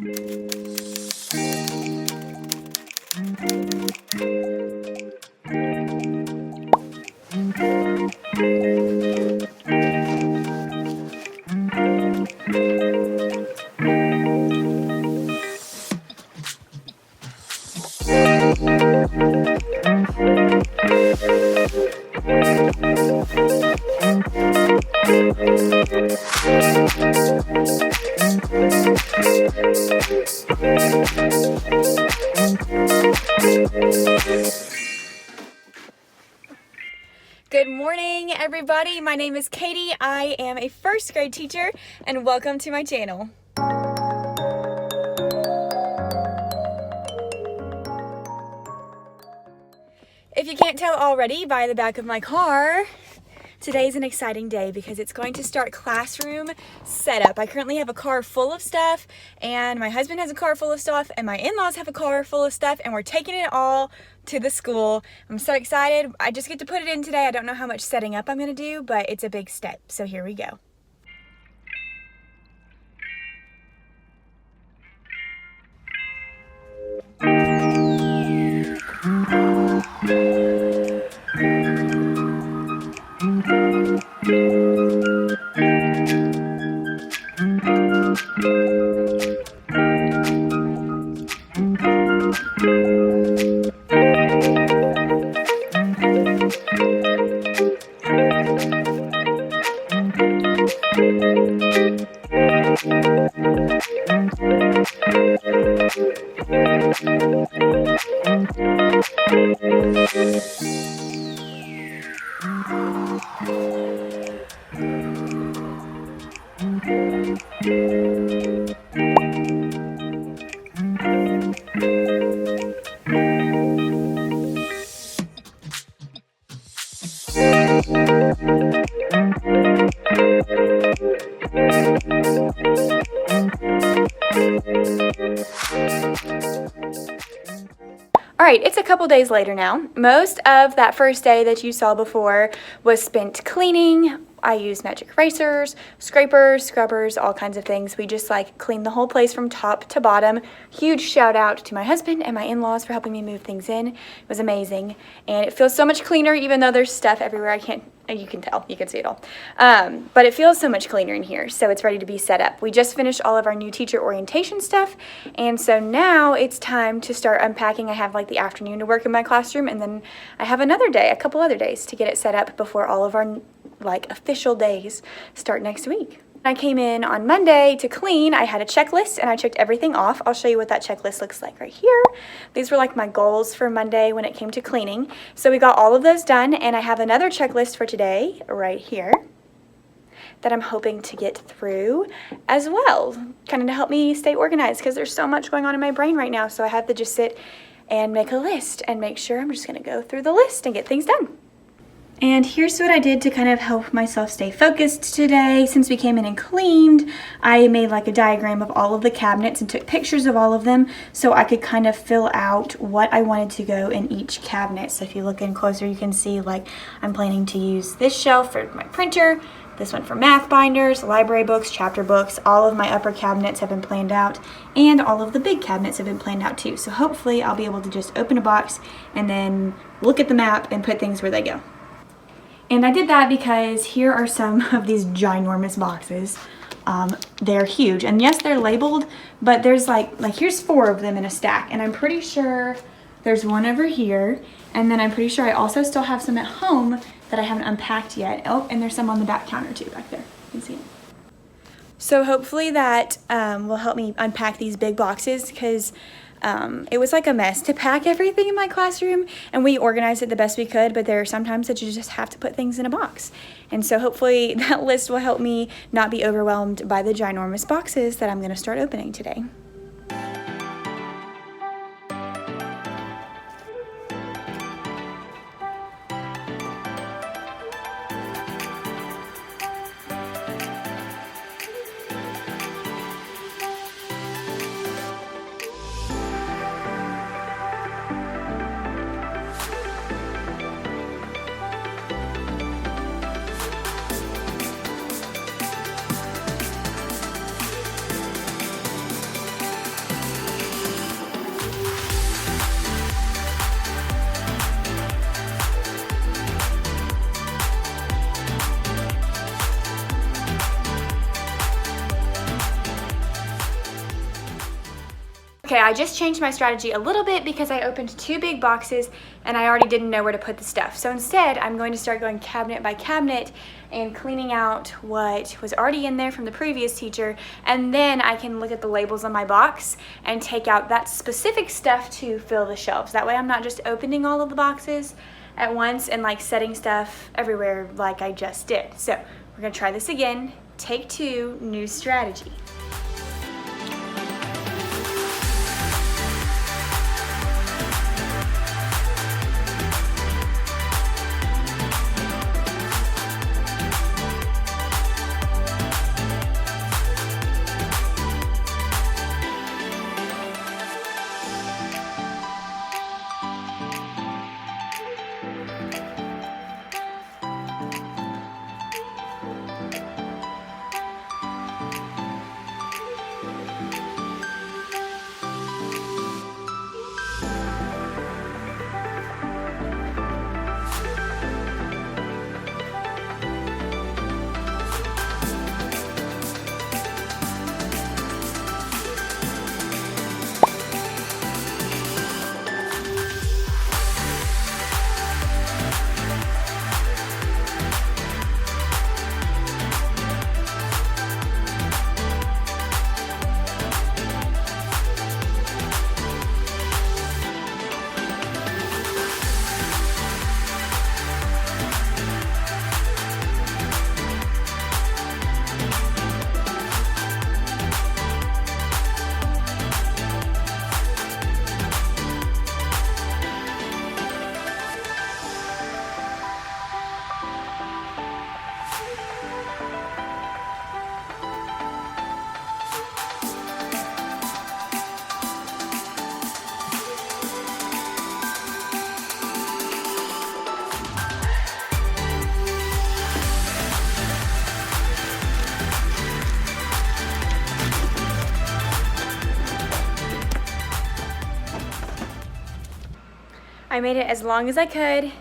Good morning, everybody. My name is Katie. I am a first grade teacher, and welcome to my channel. If you can't tell already by the back of my car, today's an exciting day because it's going to start classroom setup. I currently have a car full of stuff, and my husband has a car full of stuff, and my in-laws have a car full of stuff, and we're taking it all to the school. I'm so excited. I just get to put it in today. I don't know how much setting up I'm going to do, but it's a big step. So here we go. All right, it's a couple days later now. Most of that first day that you saw before was spent cleaning. I used magic erasers, scrapers, scrubbers, all kinds of things. We just cleaned the whole place from top to bottom. Huge shout out to my husband and my in-laws for helping me move things in. It was amazing. And it feels so much cleaner even though there's stuff everywhere. You can tell, you can see it all. But it feels so much cleaner in here, so it's ready to be set up. We just finished all of our new teacher orientation stuff, and so now it's time to start unpacking. I have the afternoon to work in my classroom, and then I have another day, a couple other days to get it set up before all of our official days start next week. I came in on Monday to clean. I had a checklist and I checked everything off. I'll show you what that checklist looks like right here. These were my goals for Monday when it came to cleaning. So we got all of those done, and I have another checklist for today right here that I'm hoping to get through as well, kind of to help me stay organized because there's so much going on in my brain right now. So I have to just sit and make a list and make sure I'm just going to go through the list and get things done. And here's what I did to kind of help myself stay focused today. Since we came in and cleaned, I made a diagram of all of the cabinets and took pictures of all of them so I could kind of fill out what I wanted to go in each cabinet. So if you look in closer, you can see I'm planning to use this shelf for my printer, this one for math binders, library books, chapter books. All of my upper cabinets have been planned out, and all of the big cabinets have been planned out too. So hopefully I'll be able to just open a box and then look at the map and put things where they go. And I did that because here are some of these ginormous boxes. They're huge, and yes, they're labeled, but there's here's 4 of them in a stack, and I'm pretty sure there's one over here, and then I'm pretty sure I also still have some at home that I haven't unpacked yet. Oh, and there's some on the back counter too, back there. You can see it. So hopefully that will help me unpack these big boxes because it was a mess to pack everything in my classroom, and we organized it the best we could, but there are some times that you just have to put things in a box. And so hopefully that list will help me not be overwhelmed by the ginormous boxes that I'm going to start opening today. Okay, I just changed my strategy a little bit because I opened 2 big boxes and I already didn't know where to put the stuff. So instead, I'm going to start going cabinet by cabinet and cleaning out what was already in there from the previous teacher, and then I can look at the labels on my box and take out that specific stuff to fill the shelves. That way I'm not just opening all of the boxes at once and like setting stuff everywhere like I just did. So we're gonna try this again. Take 2, new strategy. I made it as long as I could,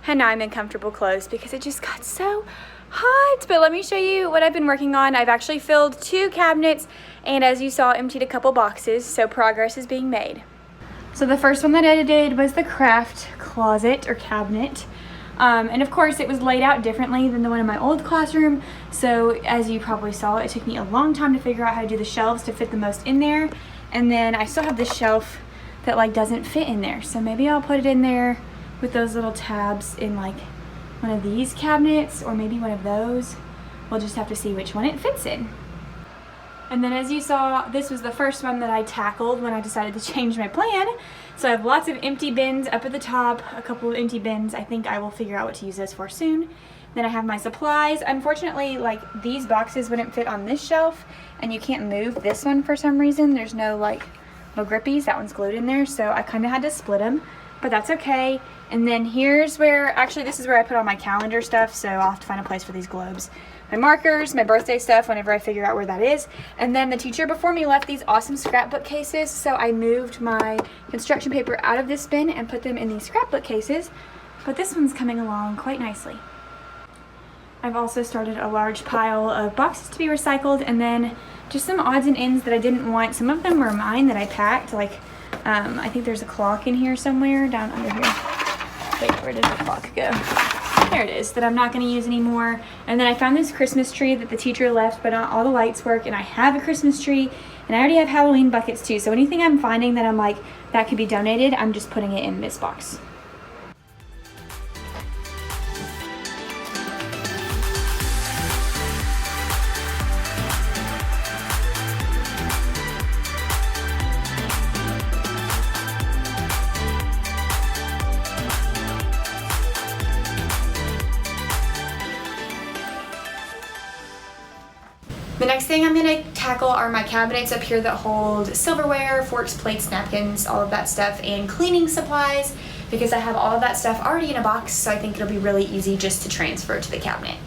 and now I'm in comfortable clothes because it just got so hot. But let me show you what I've been working on. I've actually filled 2 cabinets and, as you saw, emptied a couple boxes, so progress is being made. So the first one that I did was the craft closet or cabinet. And of course it was laid out differently than the one in my old classroom. So as you probably saw, it took me a long time to figure out how to do the shelves to fit the most in there. And then I still have this shelf that like doesn't fit in there. So maybe I'll put it in there with those little tabs in like one of these cabinets or maybe one of those. We'll just have to see which one it fits in. And then as you saw, this was the first one that I tackled when I decided to change my plan. So I have lots of empty bins up at the top, a couple of empty bins. I think I will figure out what to use those for soon. Then I have my supplies. Unfortunately, like these boxes wouldn't fit on this shelf, and you can't move this one for some reason. There's no grippies, that one's glued in there, so I kind of had to split them, but that's okay. And then here's where, actually this is where I put all my calendar stuff, so I'll have to find a place for these globes. My markers, my birthday stuff, whenever I figure out where that is. And then the teacher before me left these awesome scrapbook cases, so I moved my construction paper out of this bin and put them in these scrapbook cases, but this one's coming along quite nicely. I've also started a large pile of boxes to be recycled, and then just some odds and ends that I didn't want. Some of them were mine that I packed, I think there's a clock in here somewhere down under here. Wait, where did the clock go? There it is, that I'm not going to use anymore. And then I found this Christmas tree that the teacher left, but not all the lights work, and I have a Christmas tree, and I already have Halloween buckets too, so anything I'm finding that I'm like, that could be donated, I'm just putting it in this box. The next thing I'm going to tackle are my cabinets up here that hold silverware, forks, plates, napkins, all of that stuff, and cleaning supplies, because I have all of that stuff already in a box, so I think it'll be really easy just to transfer to the cabinet.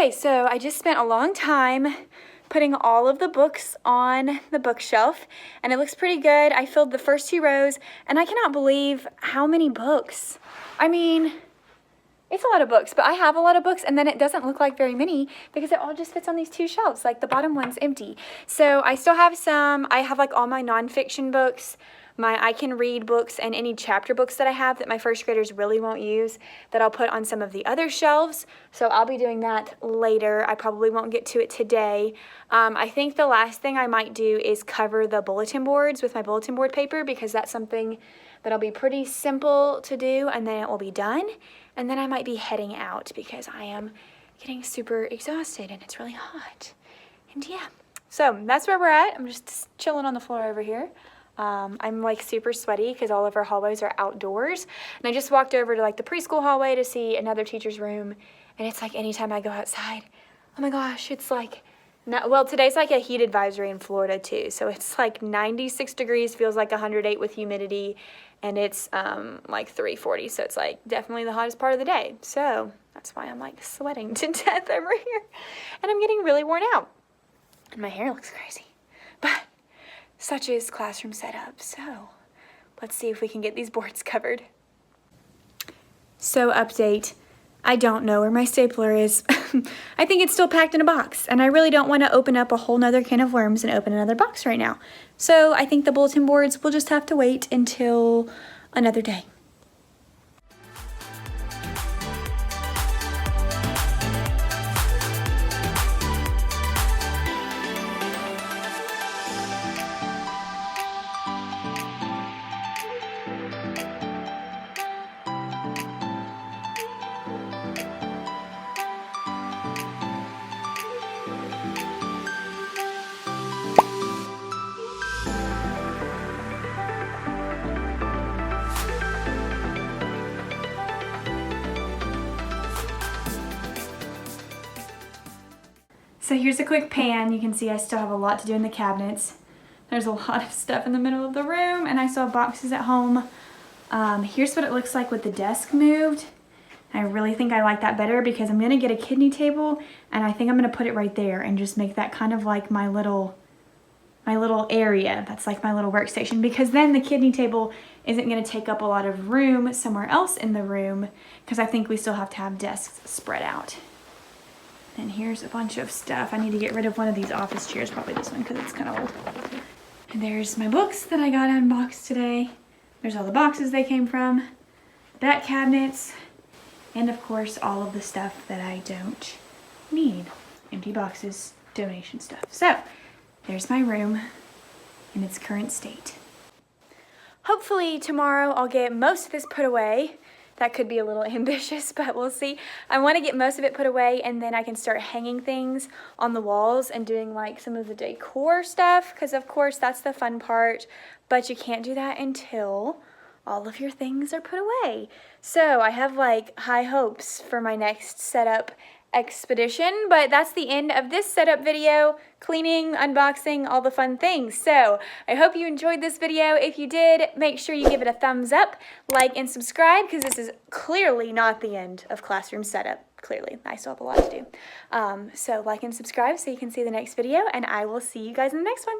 Okay, so I just spent a long time putting all of the books on the bookshelf, and it looks pretty good. I filled the first 2 rows, and I cannot believe how many books. I mean, it's a lot of books, but I have a lot of books, and then it doesn't look like very many because it all just fits on these 2 shelves. Like the bottom one's empty. So I still have some. I have like all my nonfiction books, my I Can Read books, and any chapter books that I have that my first graders really won't use that I'll put on some of the other shelves. So I'll be doing that later. I probably won't get to it today. I think the last thing I might do is cover the bulletin boards with my bulletin board paper, because that's something that'll be pretty simple to do, and then it will be done. And then I might be heading out because I am getting super exhausted and it's really hot. And yeah, so that's where we're at. I'm just chilling on the floor over here. I'm like super sweaty because all of our hallways are outdoors. And I just walked over to like the preschool hallway to see another teacher's room. And it's like anytime I go outside, oh my gosh, it's like, well, today's like a heat advisory in Florida too. So it's like 96 degrees, feels like 108 with humidity. And it's like 340. So it's like definitely the hottest part of the day. So that's why I'm like sweating to death over here. And I'm getting really worn out. And my hair looks crazy. But such is classroom setup. So let's see if we can get these boards covered. So update, I don't know where my stapler is. I think it's still packed in a box, and I really don't want to open up a whole nother can of worms and open another box right now. So I think the bulletin boards will just have to wait until another day. So here's a quick pan. You can see I still have a lot to do in the cabinets. There's a lot of stuff in the middle of the room, and I still have boxes at home. Here's what it looks like with the desk moved. I really think I like that better because I'm gonna get a kidney table, and I think I'm gonna put it right there and just make that kind of like my little area. That's like my little workstation, because then the kidney table isn't gonna take up a lot of room somewhere else in the room, because I think we still have to have desks spread out. And here's a bunch of stuff. I need to get rid of one of these office chairs, probably this one because it's kind of old. And there's my books that I got unboxed today. There's all the boxes they came from, back cabinets, and of course all of the stuff that I don't need. Empty boxes, donation stuff. So there's my room in its current state. Hopefully tomorrow I'll get most of this put away. That could be a little ambitious, but we'll see. I want to get most of it put away, and then I can start hanging things on the walls and doing like some of the decor stuff, because of course that's the fun part, but you can't do that until all of your things are put away. So I have like high hopes for my next setup expedition, but that's the end of this setup video, cleaning, unboxing, all the fun things. So I hope you enjoyed this video. If you did, make sure you give it a thumbs up, like, and subscribe, because this is clearly not the end of classroom setup. Clearly, I still have a lot to do. So like and subscribe so you can see the next video, and I will see you guys in the next one.